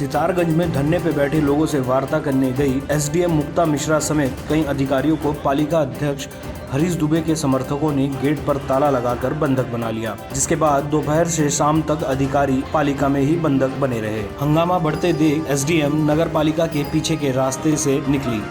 सितारगंज में धरने पे बैठे लोगों से वार्ता करने गई एसडीएम मुक्ता मिश्रा समेत कई अधिकारियों को पालिका अध्यक्ष हरीश दुबे के समर्थकों ने गेट पर ताला लगाकर बंधक बना लिया, जिसके बाद दोपहर से शाम तक अधिकारी पालिका में ही बंधक बने रहे। हंगामा बढ़ते देख एसडीएम नगर पालिका के पीछे के रास्ते से निकली।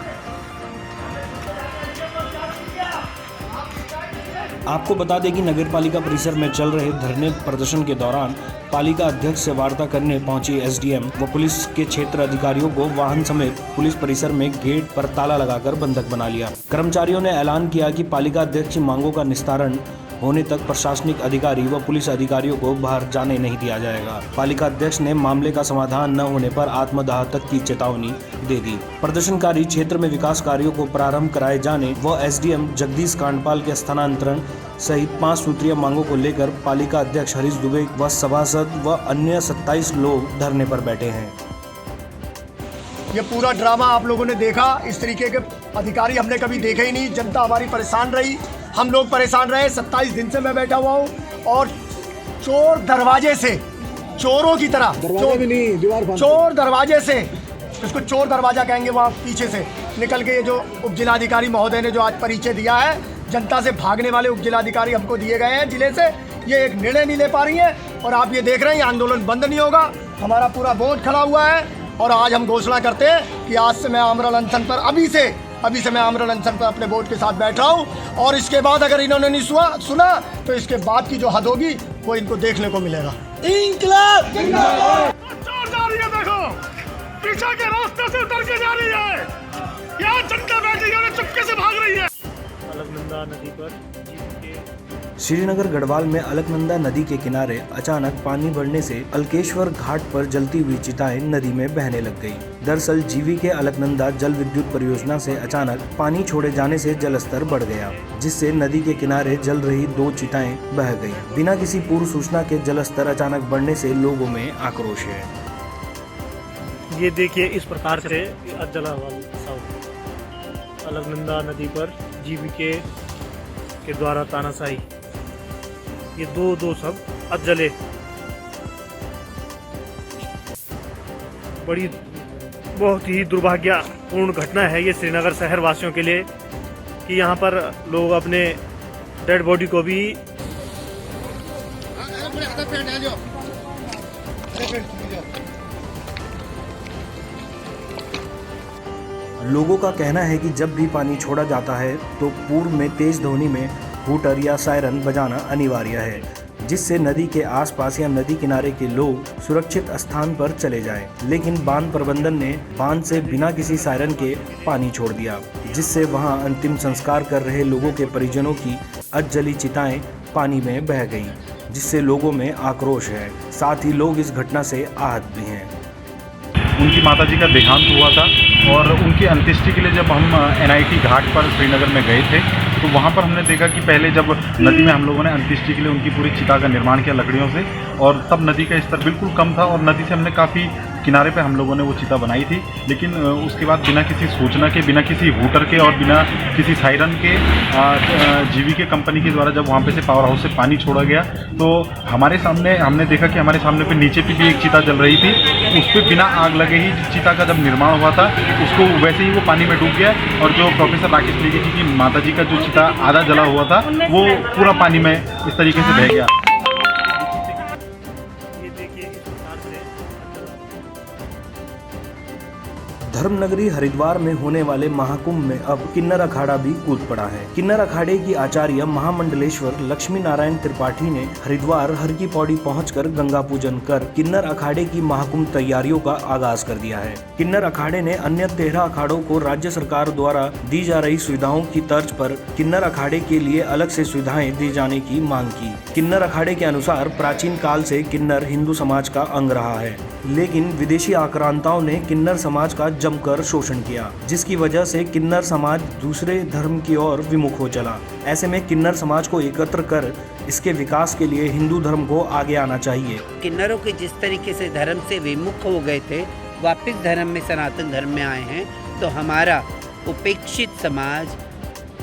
आपको बता दें कि नगर पालिका परिसर में चल रहे धरने प्रदर्शन के दौरान पालिका अध्यक्ष से वार्ता करने पहुंची एसडीएम व पुलिस के क्षेत्र अधिकारियों को वाहन समेत पुलिस परिसर में गेट पर ताला लगाकर बंधक बना लिया। कर्मचारियों ने ऐलान किया कि पालिका अध्यक्ष की मांगों का निस्तारण होने तक प्रशासनिक अधिकारी व पुलिस अधिकारियों को बाहर जाने नहीं दिया जाएगा। पालिका अध्यक्ष ने मामले का समाधान न होने पर आत्मदाह तक की चेतावनी दे दी। प्रदर्शनकारी क्षेत्र में विकास कार्यों को प्रारंभ कराए जाने व एसडीएम जगदीश कांडपाल के स्थानांतरण सहित 5 सूत्रीय मांगों को लेकर पालिका अध्यक्ष हरीश दुबे व सभासद व अन्य 27 लोग धरने पर बैठे हैं। ये पूरा ड्रामा आप लोगों ने देखा। इस तरीके के अधिकारी हमने कभी देखे ही नहीं। जनता हमारी परेशान रही, हम लोग परेशान रहे। 27 दिन से मैं बैठा हुआ हूँ और चोर दरवाजे से, चोरों की तरह, चोर दरवाजे से, इसको चोर दरवाजा कहेंगे, वहाँ पीछे से निकल के ये जो उप जिलाधिकारी महोदय ने जो आज परिचय दिया है, जनता से भागने वाले उप जिलाधिकारी हमको दिए गए हैं जिले से, ये एक निर्णय नहीं ले पा रही है। और आप ये देख रहे हैं आंदोलन बंद नहीं होगा। हमारा पूरा बोर्ड खड़ा हुआ है और आज हम घोषणा करते हैं कि आज से मैं आमरण अनशन पर अभी से मैं आमरण अनशन पर अपने बोर्ड के साथ बैठ रहा हूँ। और इसके बाद अगर इन्होंने नहीं सुना तो इसके बाद की जो हद होगी वो इनको देखने को मिलेगा। इंकलाब जिंदाबाद। चोर जा रही है, देखो पीछे के रास्ते से उतर के जा रही है। यहाँ जनता बैठी है, चुपके से भाग रही है। अलकनंदा नदी पर श्रीनगर गढ़वाल में अलकनंदा नदी के किनारे अचानक पानी बढ़ने से अलकेश्वर घाट पर जलती हुई चिताएं नदी में बहने लग गई। दरअसल जीवी के अलकनंदा जल विद्युत परियोजना से अचानक पानी छोड़े जाने से जलस्तर बढ़ गया, जिससे नदी के किनारे जल रही 2 चिताएं बह गईं। बिना किसी पूर्व सूचना के जलस्तर अचानक बढ़ने से लोगों में आक्रोश है। ये देखिए इस प्रकार से जला अलकनंदा नदी पर जीवी के द्वारा तानाशाही, ये दो सब अजले। बहुत ही दुर्भाग्यपूर्ण घटना है ये श्रीनगर शहर वासियों के लिए कि यहाँ पर लोग अपने डेड बॉडी को भी लोगों का कहना है कि जब भी पानी छोड़ा जाता है तो पूर्व में तेज ध्वनि में हूटर या सायरन बजाना अनिवार्य है, जिससे नदी के आसपास या नदी किनारे के लोग सुरक्षित स्थान पर चले जाएं। लेकिन बांध प्रबंधन ने बांध से बिना किसी सायरन के पानी छोड़ दिया, जिससे वहां अंतिम संस्कार कर रहे लोगों के परिजनों की अधजली चिताएं पानी में बह गईं, जिससे लोगों में आक्रोश है। साथ ही लोग इस घटना से आहत भी हैं। उनकी माताजी का देहांत हुआ था और उनकी अंत्येष्टि के लिए जब हम NIT घाट पर श्रीनगर में गए थे तो वहाँ पर हमने देखा कि पहले जब नदी में हम लोगों ने अंत्येष्टि के लिए उनकी पूरी चिता का निर्माण किया लकड़ियों से, और तब नदी का स्तर बिल्कुल कम था और नदी से हमने काफ़ी किनारे पे हम लोगों ने वो चिता बनाई थी। लेकिन उसके बाद बिना किसी सूचना के, बिना किसी हूटर के और बिना किसी सायरन के जीवी के कंपनी के द्वारा जब वहाँ पे से पावर हाउस से पानी छोड़ा गया तो हमारे सामने हमने देखा कि हमारे सामने पे नीचे पे भी एक चिता जल रही थी। उस पर बिना आग लगे ही चिता का जब निर्माण हुआ था उसको वैसे ही वो पानी में डूब गया और जो प्रोफेसर राकेश नेगी जी की माताजी का जो चिता आधा जला हुआ था वो पूरा पानी में इस तरीके से बह गया। धर्मनगरी हरिद्वार में होने वाले महाकुंभ में अब किन्नर अखाड़ा भी कूद पड़ा है। किन्नर अखाड़े की आचार्य महामंडलेश्वर लक्ष्मी नारायण त्रिपाठी ने हरिद्वार हर की पौड़ी पहुंचकर गंगा पूजन कर किन्नर अखाड़े की महाकुंभ तैयारियों का आगाज कर दिया है। किन्नर अखाड़े ने अन्य 13 अखाड़ों को राज्य सरकार द्वारा दी जा रही सुविधाओं की तर्ज पर किन्नर अखाड़े के लिए अलग से सुविधाएं दी जाने की मांग की। किन्नर अखाड़े के अनुसार प्राचीन काल से किन्नर हिंदू समाज का अंग रहा है, लेकिन विदेशी आक्रांताओं ने किन्नर समाज का जमकर शोषण किया, जिसकी वजह से किन्नर समाज दूसरे धर्म की ओर विमुख हो चला। ऐसे में किन्नर समाज को एकत्र कर इसके विकास के लिए हिंदू धर्म को आगे आना चाहिए। किन्नरों के जिस तरीके से धर्म से विमुख हो गए थे, वापस धर्म में, सनातन धर्म में आए हैं, तो हमारा उपेक्षित समाज,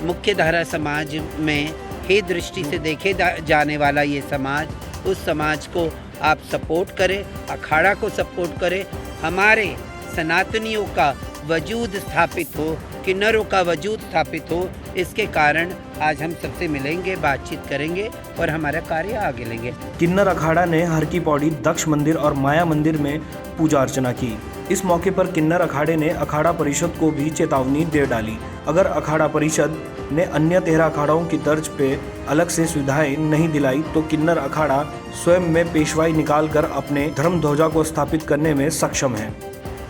मुख्य धारा समाज में हे दृष्टि से देखे जाने वाला ये समाज, उस समाज को आप सपोर्ट करें, अखाड़ा को सपोर्ट करें हमारे सनातनियों का वजूद स्थापित हो, किन्नरों का वजूद स्थापित हो। इसके कारण आज हम सबसे मिलेंगे, बातचीत करेंगे और हमारा कार्य आगे लेंगे। किन्नर अखाड़ा ने हर की पौड़ी, दक्ष मंदिर और माया मंदिर में पूजा अर्चना की। इस मौके पर किन्नर अखाड़े ने अखाड़ा परिषद को भी चेतावनी दे डाली, अगर अखाड़ा परिषद ने अन्य 13 अखाड़ों की तर्ज पे अलग से सुविधाएं नहीं दिलाई तो किन्नर अखाड़ा स्वयं में पेशवाई निकालकर अपने धर्म ध्वजा को स्थापित करने में सक्षम है।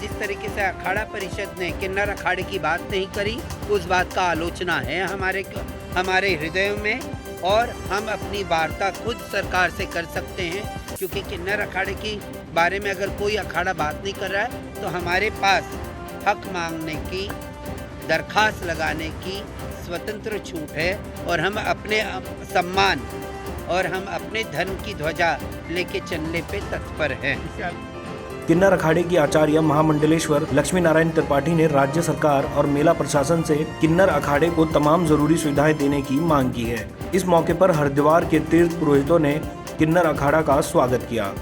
जिस तरीके से अखाड़ा परिषद ने किन्नर अखाड़े की बात नहीं करी, उस बात का आलोचना है हमारे हृदयों में, और हम अपनी वार्ता खुद सरकार से कर सकते हैं, क्योंकि किन्नर अखाड़े की बारे में अगर कोई अखाड़ा बात नहीं कर रहा है तो हमारे पास हक मांगने की, दरखास्त लगाने की स्वतंत्र छूट है, और हम अपने सम्मान और हम अपने धर्म की ध्वजा लेके चलने पे तत्पर हैं। किन्नर अखाड़े की आचार्य महामंडलेश्वर लक्ष्मी नारायण त्रिपाठी ने राज्य सरकार और मेला प्रशासन से किन्नर अखाड़े को तमाम जरूरी सुविधाएं देने की मांग की है। इस मौके पर हरिद्वार के तीर्थ पुरोहितों ने किन्नर अखाड़ा का स्वागत किया।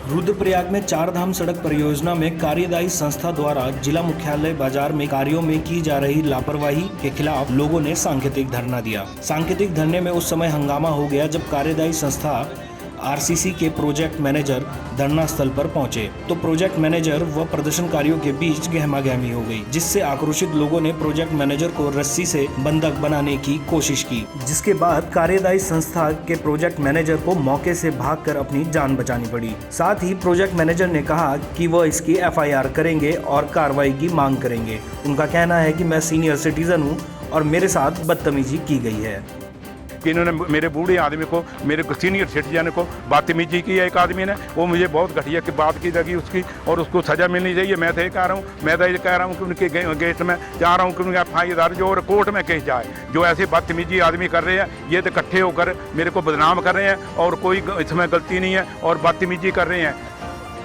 रुद्रप्रयाग में 4 धाम सड़क परियोजना में कार्यदायी संस्था द्वारा जिला मुख्यालय बाजार में कार्यों में की जा रही लापरवाही के खिलाफ लोगों ने सांकेतिक धरना दिया। सांकेतिक धरने में उस समय हंगामा हो गया जब कार्यदायी संस्था आरसीसी के प्रोजेक्ट मैनेजर धरना स्थल पर पहुंचे तो प्रोजेक्ट मैनेजर व प्रदर्शनकारियों के बीच गहमागहमी हो गई, जिससे आक्रोशित लोगों ने प्रोजेक्ट मैनेजर को रस्सी से बंधक बनाने की कोशिश की, जिसके बाद कार्यदायी संस्था के प्रोजेक्ट मैनेजर को मौके से भागकर अपनी जान बचानी पड़ी। साथ ही प्रोजेक्ट मैनेजर ने कहा कि वह इसकी FIR करेंगे और कार्रवाई की मांग करेंगे। उनका कहना है कि मैं सीनियर सिटीजन हूँ और मेरे साथ बदतमीजी की गई है कि इन्होंने मेरे बूढ़े आदमी को, मेरे सीनियर सिटीजन को बदतमीजी की है। एक आदमी ने, वो मुझे बहुत घटिया की बात की जाएगी उसकी, और उसको सज़ा मिलनी चाहिए। मैं तो ये कह रहा हूँ कि उनके गेस्ट में चाह रहा हूँ कि उनका FIR जो और कोर्ट में केस जाए। जो ऐसे बदतमीजी आदमी कर रहे हैं, ये तो इकट्ठे होकर मेरे को बदनाम कर रहे हैं और कोई इसमें गलती नहीं है और बदतमीजी कर रहे हैं।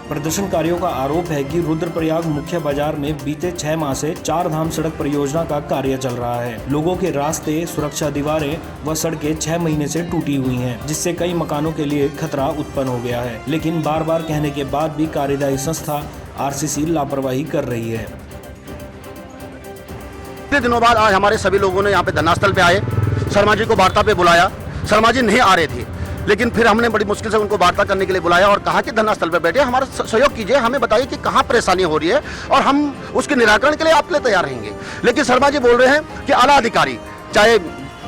प्रदर्शनकारियों का आरोप है कि रुद्रप्रयाग मुख्य बाजार में बीते 6 माह से 4 धाम सड़क परियोजना का कार्य चल रहा है। लोगों के रास्ते, सुरक्षा दीवारें व सड़कें 6 महीने से टूटी हुई हैं, जिससे कई मकानों के लिए खतरा उत्पन्न हो गया है। लेकिन बार बार कहने के बाद भी कार्यदायी संस्था RCC लापरवाही कर रही है। इतने दिनों बाद आज हमारे सभी लोगों ने यहाँ पे धरनास्थल पे आए, शर्मा जी को वार्ता पे बुलाया। शर्मा जी नहीं आ रहे थे, लेकिन फिर हमने बड़ी मुश्किल से उनको वार्ता करने के लिए बुलाया और कहा कि धरनास्थल पर बैठे, हमारा सहयोग कीजिए, हमें बताइए कि कहाँ परेशानी हो रही है और हम उसके निराकरण के लिए आपके लिए तैयार रहेंगे। लेकिन शर्मा जी बोल रहे हैं कि आला अधिकारी, चाहे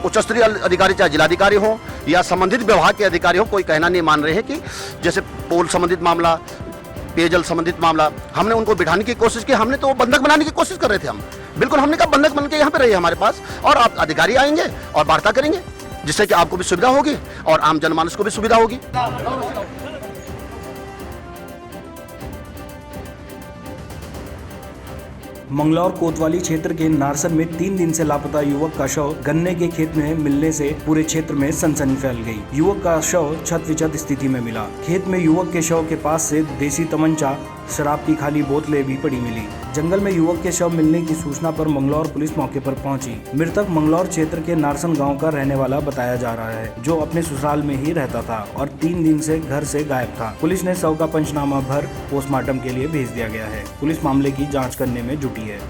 उच्च स्तरीय अधिकारी, चाहे जिलाधिकारी हो या संबंधित विभाग के अधिकारी हो, कोई कहना नहीं मान रहे हैं कि जैसे पोल संबंधित मामला, पेयजल संबंधित मामला, हमने उनको बिठाने की कोशिश की, हमने तो बंधक बनाने की कोशिश कर रहे थे। हम बिल्कुल, हमने कहा बंधक बन के यहाँ पे रहिए हमारे पास और आप अधिकारी आएंगे और वार्ता करेंगे, जिससे कि आपको भी सुविधा होगी और आम जनमानस को भी सुविधा होगी। मंगलौर कोतवाली क्षेत्र के नारसन में 3 दिन से लापता युवक का शव गन्ने के खेत में मिलने से पूरे क्षेत्र में सनसनी फैल गई। युवक का शव छत-विछत स्थिति में मिला। खेत में युवक के शव के पास से देसी तमंचा, शराब की खाली बोतलें भी पड़ी मिली। जंगल में युवक के शव मिलने की सूचना पर मंगलौर पुलिस मौके पर पहुंची। मृतक मंगलौर क्षेत्र के नारसन गांव का रहने वाला बताया जा रहा है, जो अपने ससुराल में ही रहता था और 3 दिन से घर से गायब था। पुलिस ने शव का पंचनामा भर पोस्टमार्टम के लिए भेज दिया गया है। पुलिस मामले की जाँच करने में जुटी है।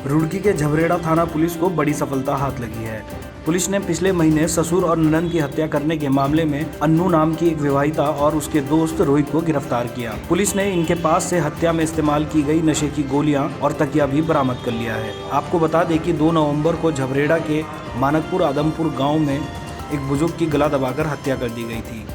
रुड़की के झबरेड़ा थाना पुलिस को बड़ी सफलता हाथ लगी है। पुलिस ने पिछले महीने ससुर और ननद की हत्या करने के मामले में अन्नू नाम की एक विवाहिता और उसके दोस्त रोहित को गिरफ्तार किया। पुलिस ने इनके पास से हत्या में इस्तेमाल की गई नशे की गोलियां और तकिया भी बरामद कर लिया है। आपको बता दें कि 2 नवंबर को झबरेड़ा के मानकपुर आदमपुर गाँव में एक बुजुर्ग की गला दबाकर हत्या कर दी गई थी,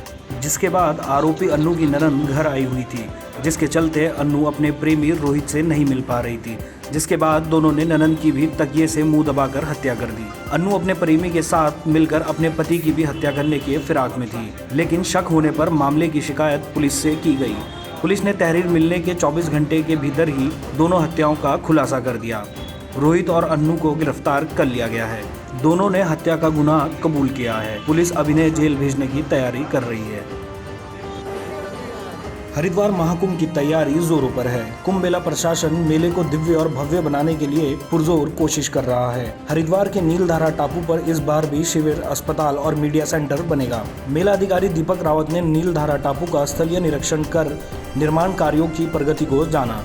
जिसके बाद आरोपी अन्नू की ननद घर आई हुई थी, जिसके चलते अन्नू अपने प्रेमी रोहित से नहीं मिल पा रही थी, जिसके बाद दोनों ने ननद की भी तकिए से मुंह दबाकर हत्या कर दी। अन्नू अपने प्रेमी के साथ मिलकर अपने पति की भी हत्या करने के फिराक में थी, लेकिन शक होने पर मामले की शिकायत पुलिस से की गई। पुलिस ने तहरीर मिलने के 24 घंटे के भीतर ही दोनों हत्याओं का खुलासा कर दिया। रोहित और अन्नू को गिरफ्तार कर लिया गया है। दोनों ने हत्या का गुनाह कबूल किया है। पुलिस अब इन्हें जेल भेजने की तैयारी कर रही है। हरिद्वार महाकुंभ की तैयारी जोरों पर है। कुंभ मेला प्रशासन मेले को दिव्य और भव्य बनाने के लिए पुरजोर कोशिश कर रहा है। हरिद्वार के नीलधारा टापू पर इस बार भी शिविर, अस्पताल और मीडिया सेंटर बनेगा। मेला अधिकारी दीपक रावत ने नीलधारा टापू का स्थलीय निरीक्षण कर निर्माण कार्यों की प्रगति को जाना।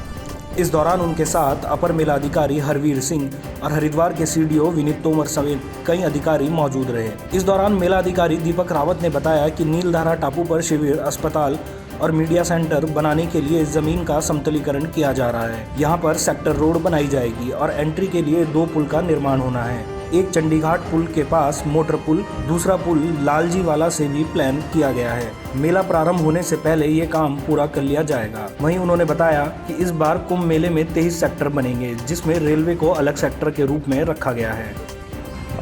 इस दौरान उनके साथ अपर मेला अधिकारी हरवीर सिंह और हरिद्वार के सीडीओ विनीत तोमर समेत कई अधिकारी मौजूद रहे। इस दौरान मेला अधिकारी दीपक रावत ने बताया कि नीलधारा टापू पर शिविर, अस्पताल और मीडिया सेंटर बनाने के लिए जमीन का समतलीकरण किया जा रहा है। यहाँ पर सेक्टर रोड बनाई जाएगी और एंट्री के लिए 2 पुल का निर्माण होना है। एक चंडीघाट पुल के पास मोटर पुल, दूसरा पुल लालजी वाला से भी प्लान किया गया है। मेला प्रारंभ होने से पहले ये काम पूरा कर लिया जाएगा। वहीं उन्होंने बताया कि इस बार कुंभ मेले में 23 सेक्टर बनेंगे, जिसमें रेलवे को अलग सेक्टर के रूप में रखा गया है।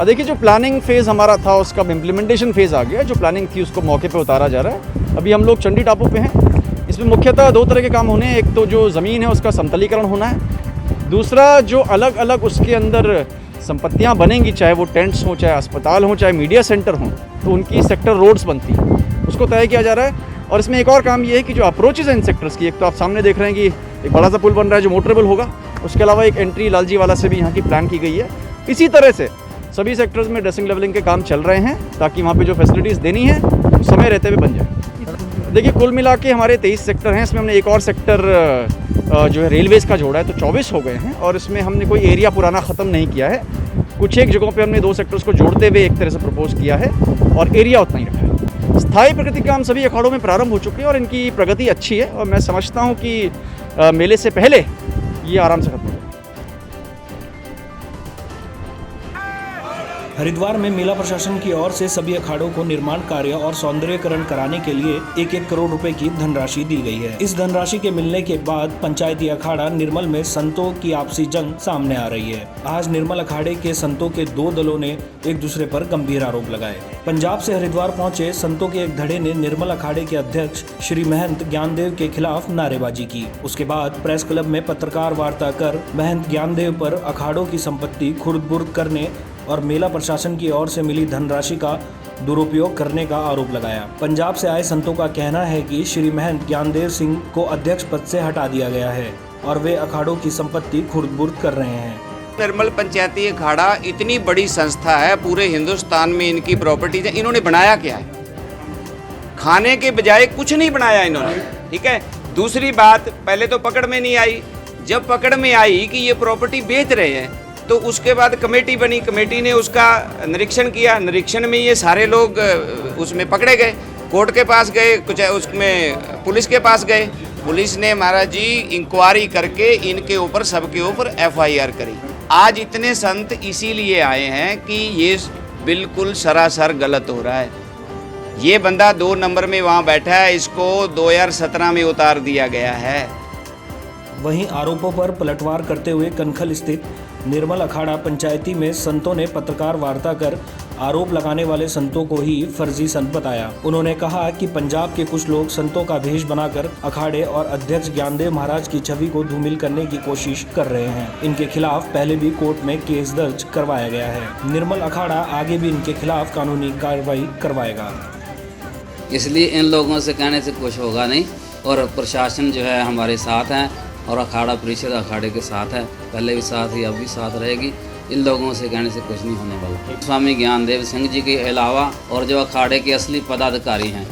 देखिए, जो प्लानिंग फेज़ हमारा था उसका इम्प्लीमेंटेशन फेज़ आ गया। जो प्लानिंग थी उसको मौके पे उतारा जा रहा है। अभी हम लोग चंडी टापू पे हैं। इसमें मुख्यतः 2 तरह के काम होने हैं। एक तो जो ज़मीन है उसका समतलीकरण होना है। दूसरा जो अलग अलग उसके अंदर संपत्तियां बनेंगी, चाहे वो टेंट्स हों, चाहे अस्पताल हों, चाहे मीडिया सेंटर हों, तो उनकी सेक्टर रोड्स बनती हैं, उसको तय किया जा रहा है। और इसमें एक और काम ये है कि जो अप्रोचेज़ हैं इन सेक्टर्स की, एक तो आप सामने देख रहे हैं कि एक बड़ा सा पुल बन रहा है जो मोटरेबल होगा। उसके अलावा एक एंट्री लालजी वाला से भी यहाँ की प्लान की गई है। इसी तरह से सभी सेक्टर्स में ड्रेसिंग लेवलिंग के काम चल रहे हैं ताकि वहाँ पे जो फैसिलिटीज़ देनी है समय रहते हुए बन जाए। देखिए, कुल मिला के हमारे 23 सेक्टर हैं। इसमें हमने एक और सेक्टर जो है रेलवेज़ का जोड़ा है, तो 24 हो गए हैं। और इसमें हमने कोई एरिया पुराना ख़त्म नहीं किया है। कुछ एक जगहों पे हमने 2 सेक्टर्स को जोड़ते हुए एक तरह से प्रपोज किया है और एरिया उतना ही रखा है। स्थायी प्रगति काम सभी अखाड़ों में प्रारंभ हो चुके हैं और इनकी प्रगति अच्छी है। और मैं समझता हूँ कि मेले से पहले ये आराम से खत्म हो जाए। हरिद्वार में मेला प्रशासन की ओर से सभी अखाड़ों को निर्माण कार्य और सौंदर्यीकरण कराने के लिए 1-1 करोड़ रुपए की धनराशि दी गई है। इस धनराशि के मिलने के बाद पंचायती अखाड़ा निर्मल में संतों की आपसी जंग सामने आ रही है। आज निर्मल अखाड़े के संतों के 2 दलों ने एक दूसरे पर गंभीर आरोप लगाए। पंजाब से हरिद्वार पहुंचे संतों के एक धड़े ने निर्मल अखाड़े के अध्यक्ष श्री महंत ज्ञानदेव के खिलाफ नारेबाजी की। उसके बाद प्रेस क्लब में पत्रकार वार्ता कर महंत ज्ञानदेव पर अखाड़ों की संपत्ति खुर्द-बुर्द करने और मेला प्रशासन की ओर से मिली धनराशि का दुरुपयोग करने का आरोप लगाया। पंजाब से आए संतों का कहना है कि श्री महंत ज्ञानदेव सिंह को अध्यक्ष पद से हटा दिया गया है और वे अखाड़ों की संपत्ति खुर्द-बुर्द कर रहे हैं। निर्मल पंचायती अखाड़ा इतनी बड़ी संस्था है, पूरे हिंदुस्तान में इनकी प्रॉपर्टीज है। इन्होंने बनाया क्या है? खाने के बजाय कुछ नहीं बनाया इन्होंने। ठीक है। दूसरी बात, पहले तो पकड़ में नहीं आई। जब पकड़ में आई कि ये प्रॉपर्टी बेच रहे हैं तो उसके बाद कमेटी बनी। कमेटी ने उसका निरीक्षण किया। निरीक्षण में ये सारे लोग उसमें पकड़े गए, कोर्ट के पास गए, कुछ उसमें पुलिस के पास गए। पुलिस ने महाराज जी इंक्वायरी करके इनके ऊपर, सबके ऊपर FIR करी। आज इतने संत इसीलिए आए हैं कि ये बिल्कुल सरासर गलत हो रहा है। ये बंदा 2 नंबर में वहाँ बैठा है, इसको 2017 में उतार दिया गया है। वहीं आरोपों पर पलटवार करते हुए कनखल स्थित निर्मल अखाड़ा पंचायती में संतों ने पत्रकार वार्ता कर आरोप लगाने वाले संतों को ही फर्जी संत बताया। उन्होंने कहा कि पंजाब के कुछ लोग संतों का भेष बनाकर अखाड़े और अध्यक्ष ज्ञानदेव महाराज की छवि को धूमिल करने की कोशिश कर रहे हैं। इनके खिलाफ पहले भी कोर्ट में केस दर्ज करवाया गया है। निर्मल अखाड़ा आगे भी इनके खिलाफ कानूनी कार्रवाई करवाएगा। इसलिए इन लोगों से कहने से कुछ होगा नहीं और प्रशासन जो है हमारे साथ है और अखाड़ा परिषद अखाड़े के साथ है। पहले भी साथ ही, अब भी साथ रहेगी। इन लोगों से कहने से कुछ नहीं होने वाला। स्वामी ज्ञानदेव सिंह जी के अलावा और जो अखाड़े के असली पदाधिकारी हैं,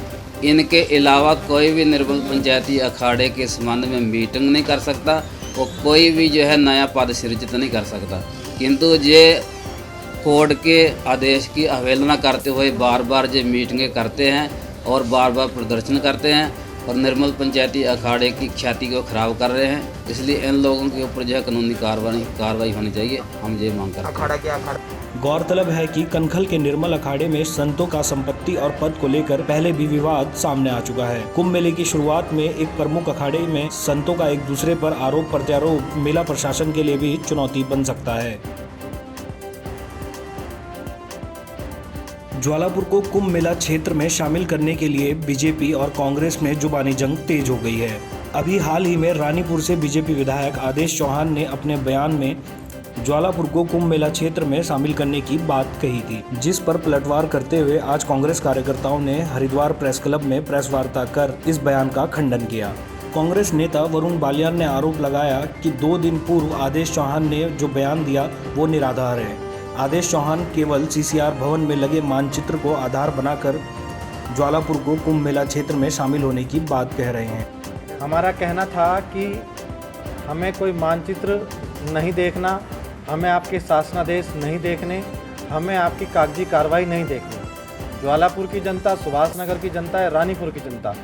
इनके अलावा कोई भी निर्मल पंचायती अखाड़े के संबंध में मीटिंग नहीं कर सकता और कोई भी जो है नया पद सृजित नहीं कर सकता। किंतु ये कोर्ट के आदेश की अवहेलना करते हुए बार बार जो मीटिंगें करते हैं और बार बार प्रदर्शन करते हैं और निर्मल पंचायती अखाड़े की ख्याति को खराब कर रहे हैं। इसलिए इन लोगों के ऊपर जो है कानूनी कार्रवाई होनी चाहिए। हम ये मांग करते हैं। गौरतलब है कि कनखल के निर्मल अखाड़े में संतों का संपत्ति और पद को लेकर पहले भी विवाद सामने आ चुका है। कुंभ मेले की शुरुआत में एक प्रमुख अखाड़े में संतों का एक दूसरे पर आरोप प्रत्यारोप मेला प्रशासन के लिए भी चुनौती बन सकता है। ज्वालापुर को कुंभ मेला क्षेत्र में शामिल करने के लिए बीजेपी और कांग्रेस में जुबानी जंग तेज हो गई है। अभी हाल ही में रानीपुर से बीजेपी विधायक आदेश चौहान ने अपने बयान में ज्वालापुर को कुंभ मेला क्षेत्र में शामिल करने की बात कही थी, जिस पर पलटवार करते हुए आज कांग्रेस कार्यकर्ताओं ने हरिद्वार प्रेस क्लब में प्रेस वार्ता कर इस बयान का खंडन किया। कांग्रेस नेता वरुण बालियान ने आरोप लगाया कि 2 दिन पूर्व आदेश चौहान ने जो बयान दिया वो निराधार है। आदेश चौहान केवल सीसीआर भवन में लगे मानचित्र को आधार बनाकर ज्वालापुर को कुंभ मेला क्षेत्र में शामिल होने की बात कह रहे हैं। हमारा कहना था कि हमें कोई मानचित्र नहीं देखना, हमें आपके शासनादेश नहीं देखने, हमें आपकी कागजी कार्रवाई नहीं देखनी। ज्वालापुर की जनता, सुभाष नगर की जनता है, रानीपुर की जनता,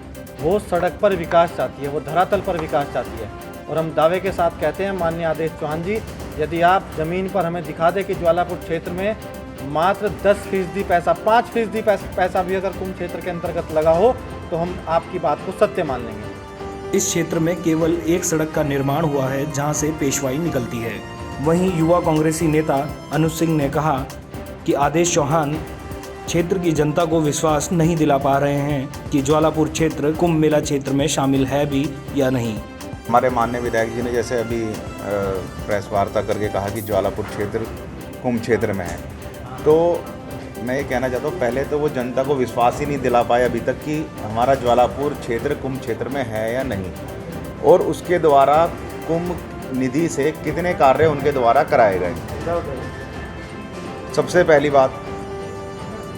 वो सड़क पर विकास चाहती है, वो धरातल पर विकास चाहती है। और हम दावे के साथ कहते हैं माननीय आदेश चौहान जी, यदि आप ज़मीन पर हमें दिखा दें कि ज्वालापुर क्षेत्र में मात्र 10% पैसा, 5% पैसा भी अगर कुंभ क्षेत्र के अंतर्गत लगा हो तो हम आपकी बात को सत्य मान लेंगे। इस क्षेत्र में केवल एक सड़क का निर्माण हुआ है जहां से पेशवाई निकलती है। वहीं युवा कांग्रेसी नेता अनुज सिंह ने कहा कि आदेश चौहान क्षेत्र की जनता को विश्वास नहीं दिला पा रहे हैं कि ज्वालापुर क्षेत्र कुंभ मेला क्षेत्र में शामिल है भी या नहीं। हमारे माननीय विधायक जी ने जैसे अभी प्रेस वार्ता करके कहा कि ज्वालापुर क्षेत्र कुंभ क्षेत्र में है, तो मैं ये कहना चाहता हूँ, पहले तो वो जनता को विश्वास ही नहीं दिला पाए अभी तक कि हमारा ज्वालापुर क्षेत्र कुंभ क्षेत्र में है या नहीं, और उसके द्वारा कुंभ निधि से कितने कार्य उनके द्वारा कराए गए। सबसे पहली बात,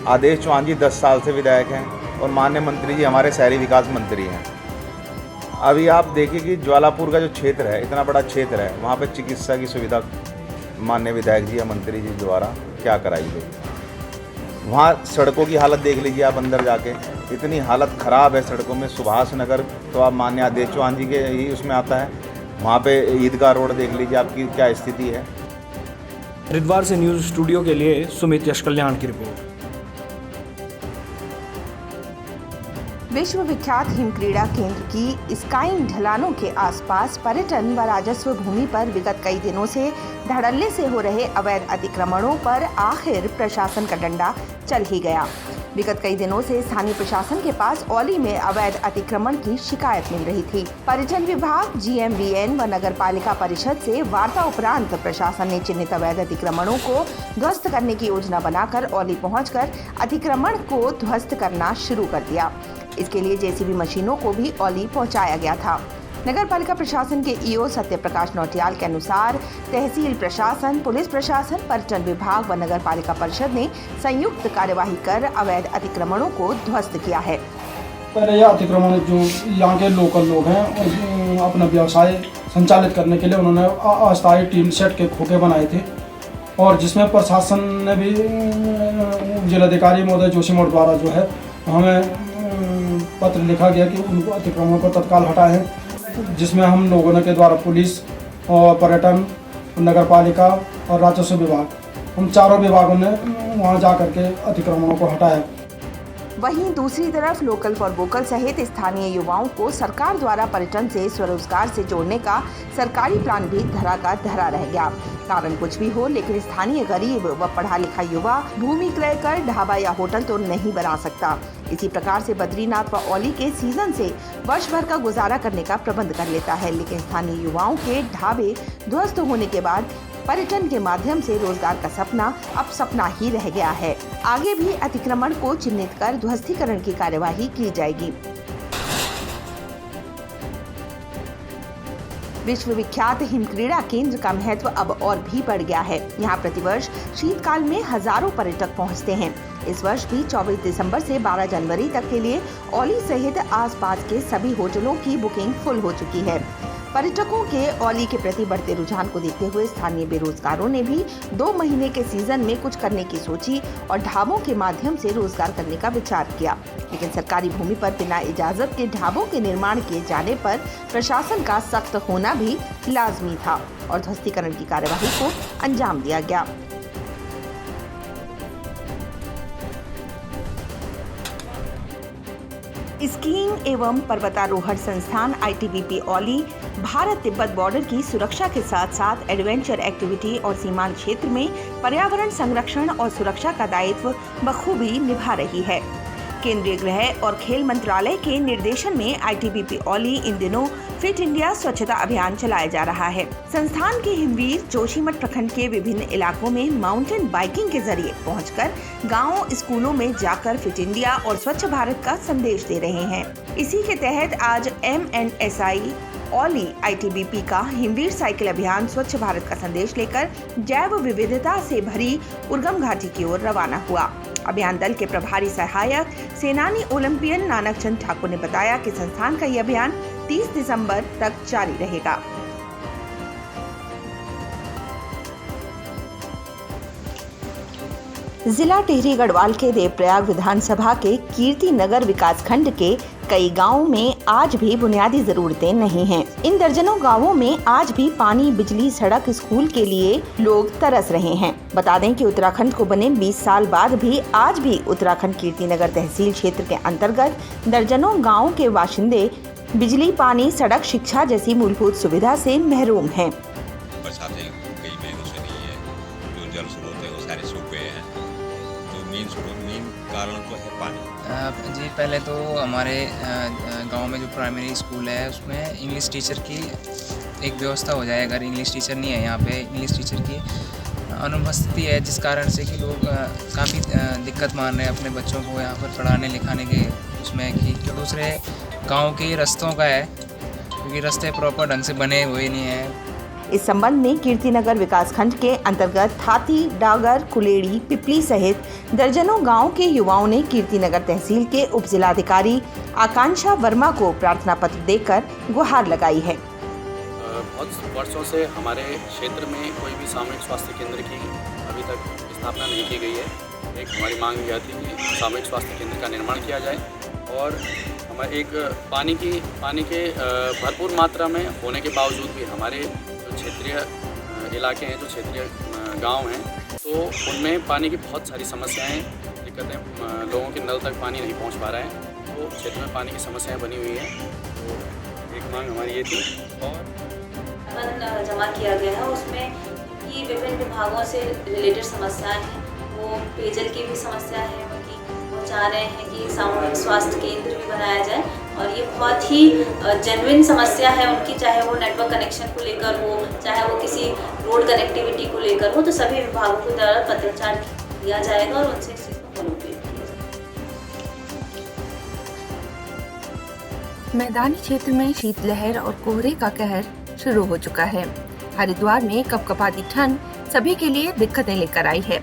आदेश चौहान जी 10 साल से विधायक हैं और माननीय मंत्री जी हमारे शहरी विकास मंत्री हैं। अभी आप देखिए कि ज्वालापुर का जो क्षेत्र है, इतना बड़ा क्षेत्र है, वहाँ पे चिकित्सा की सुविधा माननीय विधायक जी या मंत्री जी द्वारा क्या कराई गई। वहाँ सड़कों की हालत देख लीजिए आप अंदर जाके, इतनी हालत ख़राब है सड़कों में। सुभाष नगर तो आप माननीय आदेश चौहान जी के ही उसमें आता है, वहाँ पे ईदगाह रोड देख लीजिए आपकी क्या स्थिति है। हरिद्वार से न्यूज़ स्टूडियो के लिए सुमित यश कल्याण की रिपोर्ट। विश्व विख्यात हिमक्रीड़ा केंद्र की स्काइंग ढलानों के आसपास पर्यटन व राजस्व भूमि पर विगत कई दिनों से धड़ल्ले से हो रहे अवैध अतिक्रमणों पर आखिर प्रशासन का डंडा चल ही गया। विगत कई दिनों से स्थानीय प्रशासन के पास औली में अवैध अतिक्रमण की शिकायत मिल रही थी। पर्यटन विभाग, GMVN व नगर पालिका परिषद से वार्ता उपरांत प्रशासन ने चिन्हित अवैध अतिक्रमणों को ध्वस्त करने की योजना बनाकर औली पहुंचकर अतिक्रमण को ध्वस्त करना शुरू कर दिया। इसके लिए JCB मशीनों को भी औली पहुंचाया गया था। नगर पालिका प्रशासन के EO सत्य प्रकाश नौटियाल के अनुसार तहसील प्रशासन, पुलिस प्रशासन, पर्यटन विभाग व नगर पालिका परिषद ने संयुक्त कार्यवाही कर अवैध अतिक्रमणों को ध्वस्त किया है। पहले यह अतिक्रमण जो यहाँ के लोकल लोग हैं और अपना व्यवसाय संचालित करने के लिए उन्होंने अस्थायी टीन सेट के खोखे बनाए थे, और जिसमें प्रशासन ने भी जिलाधिकारी महोदय जोशीमठ द्वारा जो है हमें पत्र लिखा गया कि उनको अतिक्रमण को तत्काल हटाएं, जिसमें हम लोगों के द्वारा पुलिस और पर्यटन, नगर पालिका और राजस्व विभाग, हम चारों विभागों ने वहां जाकर के अतिक्रमणों को हटाया। वहीं दूसरी तरफ लोकल फॉर वोकल सहित स्थानीय युवाओं को सरकार द्वारा पर्यटन से स्वरोजगार से जोड़ने का सरकारी प्लान भी धरा का धरा रह गया। कारण कुछ भी हो, लेकिन स्थानीय गरीब व पढ़ा लिखा युवा भूमि क्रय कर ढाबा या होटल तो नहीं बना सकता। इसी प्रकार से बद्रीनाथ व औली के सीजन से वर्ष भर का गुजारा करने का प्रबंध कर लेता है, लेकिन स्थानीय युवाओं के ढाबे ध्वस्त होने के बाद पर्यटन के माध्यम से रोजगार का सपना अब सपना ही रह गया है। आगे भी अतिक्रमण को चिन्हित कर ध्वस्तीकरण की कार्यवाही की जाएगी। विश्व विख्यात हिमक्रीड़ा केंद्र का महत्व अब और भी बढ़ गया है। यहाँ प्रतिवर्ष शीतकाल में हजारों पर्यटक पहुँचते हैं। इस वर्ष भी 24 दिसंबर से 12 जनवरी तक के लिए औली सहित आसपास के सभी होटलों की बुकिंग फुल हो चुकी है। पर्यटकों के औली के प्रति बढ़ते रुझान को देखते हुए स्थानीय बेरोजगारों ने भी 2 महीने के सीजन में कुछ करने की सोची और ढाबों के माध्यम से रोजगार करने का विचार किया, लेकिन सरकारी भूमि पर बिना इजाजत के ढाबों के निर्माण किए जाने पर प्रशासन का सख्त होना भी लाजमी था और ध्वस्तीकरण की कार्यवाही को अंजाम दिया गया। स्कीइंग एवं पर्वतारोहण संस्थान ITBP औली भारत तिब्बत बॉर्डर की सुरक्षा के साथ साथ एडवेंचर एक्टिविटी और सीमांत क्षेत्र में पर्यावरण संरक्षण और सुरक्षा का दायित्व बखूबी निभा रही है। केंद्रीय गृह और खेल मंत्रालय के निर्देशन में आईटीबीपी औली इन दिनों फिट इंडिया स्वच्छता अभियान चलाया जा रहा है। संस्थान के हिमवीर जोशीमठ प्रखंड के विभिन्न इलाकों में माउंटेन बाइकिंग के जरिए पहुंचकर गांवों, स्कूलों में जाकर फिट इंडिया और स्वच्छ भारत का संदेश दे रहे हैं। इसी के तहत आज MNSI औली आईटीबीपी का हिमवीर साइकिल अभियान स्वच्छ भारत का संदेश लेकर जैव विविधता से भरी उर्गम घाटी की ओर रवाना हुआ। अभियान दल के प्रभारी सहायक सेनानी ओलंपियन नानक चंद ठाकुर ने बताया कि संस्थान का यह अभियान 30 दिसंबर तक जारी रहेगा। जिला टिहरी गढ़वाल के देवप्रयाग विधानसभा के कीर्ति नगर विकास खंड के कई गांवों में आज भी बुनियादी जरूरतें नहीं हैं। इन दर्जनों गांवों में आज भी पानी, बिजली, सड़क, स्कूल के लिए लोग तरस रहे हैं। बता दें कि उत्तराखंड को बने 20 साल बाद भी आज भी उत्तराखंड कीर्ति नगर तहसील क्षेत्र के अंतर्गत दर्जनों गाँव के बाशिंदे बिजली, पानी, सड़क, शिक्षा जैसी मूलभूत सुविधा से महरूम हैं। बरसातें कई महीनों से नहीं है, जो जल स्रोत है वो सारे सूख गए हैं। मेन कारण तो है पानी। जी पहले तो हमारे गांव में जो प्राइमरी स्कूल है उसमें इंग्लिश टीचर की एक व्यवस्था हो जाए। अगर इंग्लिश टीचर नहीं है यहाँ पे, इंग्लिश टीचर की अनुपस्थिति है, जिस कारण से कि लोग काफ़ी दिक्कत मान रहे हैं अपने बच्चों को यहाँ पर पढ़ाने लिखाने के उसमें कि दूसरे गाँव के रास्तों का है, क्योंकि रास्ते प्रॉपर ढंग से बने हुए नहीं हैं। इस संबंध में कीर्तिनगर विकासखंड के अंतर्गत थाती, डागर, कुलेड़ी, पिपली सहित दर्जनों गांव के युवाओं ने कीर्तिनगर तहसील के उप जिलाधिकारी आकांक्षा वर्मा को प्रार्थना पत्र देकर गुहार लगाई है। बहुत वर्षों से हमारे क्षेत्र में कोई भी सामूहिक स्वास्थ्य केंद्र की अभी तक स्थापना नहीं की गई है। एक हमारी मांग यह थी कि सामूहिक स्वास्थ्य केंद्र का निर्माण किया जाए और हमारे एक पानी के भरपूर मात्रा में होने के बावजूद भी हमारे क्षेत्रीय इलाके हैं, जो क्षेत्रीय गांव हैं, तो उनमें पानी की बहुत सारी समस्याएं, दिक्कतें, लोगों के नल तक पानी नहीं पहुंच पा रहा है। तो क्षेत्र में पानी की समस्याएं बनी हुई हैं। तो एक मांग हमारी ये थी और जमा किया गया है, उसमें कि विभिन्न विभागों से रिलेटेड समस्याएं हैं। वो पेयजल की भी समस्या है उनकी, वो चाह रहे हैं कि सामूहिक स्वास्थ्य केंद्र भी बनाया जाए और ये बहुत ही जेन्युइन समस्या है उनकी, चाहे वो नेटवर्क कनेक्शन को लेकर हो, चाहे वो किसी रोड कनेक्टिविटी को लेकर हो। तो सभी विभागों के द्वारा पत्राचार किया जाएगा और उनसे इस चीज़ को फॉलोअप किया जाएगा। मैदानी क्षेत्र में शीतलहर और कोहरे का कहर शुरू हो चुका है। हरिद्वार में कपकपाती ठंड सभी के लिए दिक्कतें लेकर आई है।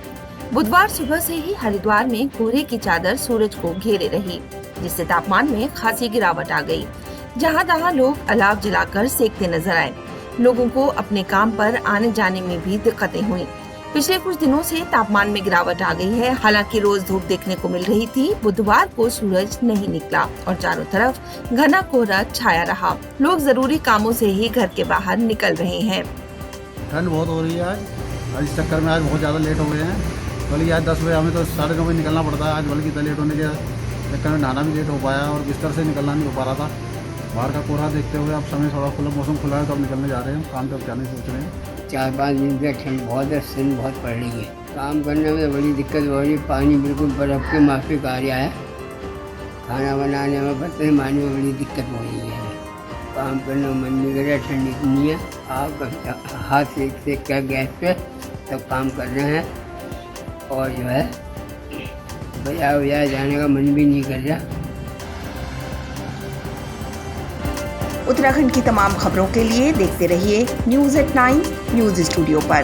बुधवार सुबह से ही हरिद्वार में कोहरे की चादर सूरज को घेरे रही, जिससे तापमान में खासी गिरावट आ गई। जहां तहां लोग अलाव जलाकर सेकते नजर आए। लोगों को अपने काम पर आने जाने में भी दिक्कतें हुई। पिछले कुछ दिनों से तापमान में गिरावट आ गई है। हालांकि रोज धूप देखने को मिल रही थी, बुधवार को सूरज नहीं निकला और चारों तरफ घना कोहरा छाया रहा। लोग जरूरी कामों से ही घर के बाहर निकल रहे हैं। ठंड बहुत हो रही है आज इस चक्कर में आज बहुत ज़्यादा लेट हो गए हैं। बल्कि आज 10 बजे हमें तो 9:30 बजे निकलना पड़ता है। आज बल्कि इतना लेट होने के चक्कर में नहाना भी लेट हो पाया और बिस्तर से निकलना नहीं हो पा रहा था। बाहर का कोहरा देखते हुए अब समय थोड़ा खुला, मौसम खुला है तो अब निकलने जा रहे हैं। काम तक जाने सोच रहे हैं। 4-5 दिन से ठंड बहुत है, सिन बहुत पड़ रही है। काम करने में बड़ी दिक्कत हो रही है। पानी बिल्कुल बर्फ़ के माफिक आ रहा है। खाना बनाने में, बर्तन मारने में बड़ी दिक्कत हो रही है। काम करने में मन नहीं कर रहा, ठंड इतनी है। आप हाथ सेक कर गैस पे सब काम कर रहे हैं और जो है बाजार जाने का मन भी नहीं कर रहा। उत्तराखंड की तमाम खबरों के लिए देखते रहिए न्यूज़@9 न्यूज़ स्टूडियो पर।